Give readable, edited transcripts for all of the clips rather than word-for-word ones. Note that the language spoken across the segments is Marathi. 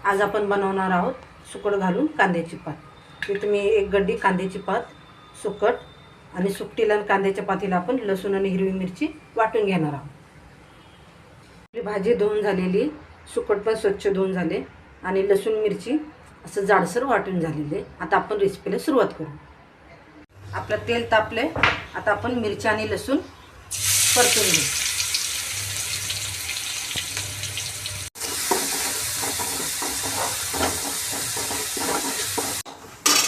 आज आपण बनवणार आहोत सुकट घालून कांद्याची पात। इथे मी एक गड्डी कांद्याची पात, सुकट आणि सुकटीला आणि कांद्याच्या पातीला आपण लसूण आणि हिरवी मिरची वाटून घेणार आहोत। आपली भाजी धुवून झालेली, सुकट पण स्वच्छ धुवून झाले आणि लसूण मिरची असं जाडसर वाटून झालेले। आता आपण रेसिपीला सुरुवात करू। आपलं तेल तापले, आता आपण मिरची आणि लसूण परतून घेऊ।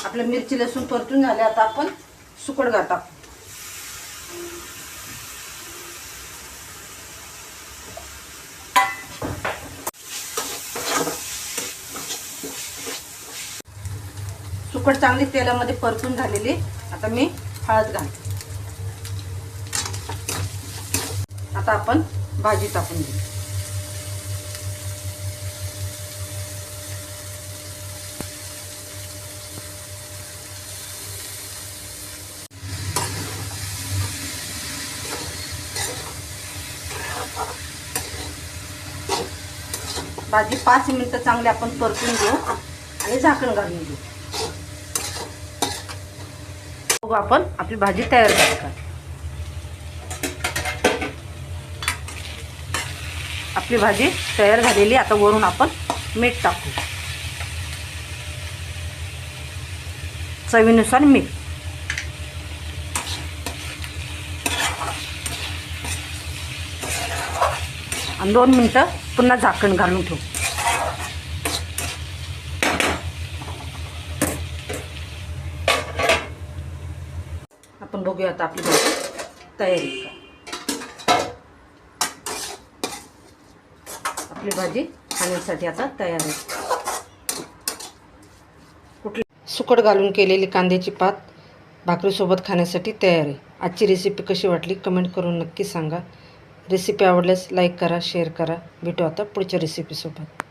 आपलं मिरची लसूण परतून झाले, आता आपण सुकट टाकू। सुकट चांगली तेलामध्ये परतून झालेली, आता मी हळद घालते। आता आपण भाजी टाकून घेऊ। भाजी 5 मिनिटं चांगली आपण परतून घेऊ आणि झाकण घालून घेऊ। बघू आपण आपली भाजी तयार झाली का। आपली भाजी तयार झालेली, आता वरून आपण मीठ टाकू, चवीनुसार मीठ। आणि 2 मिनिटं पुन्हा झाकण घालून ठेवू। आपण बघूया आता आपली भाजी तयारी का। आपली भाजी खाण्यासाठी आता तयार आहे। सुकट घालून केलेली कांद्याची पात भाकरीसोबत खाण्यासाठी तयार आहे। आजची रेसिपी कशी वाटली कमेंट करून नक्की सांगा। रेसिपी आवडल्यास लाईक करा, शेअर करा। भेटू आता पुढच्या रेसिपीसोबत।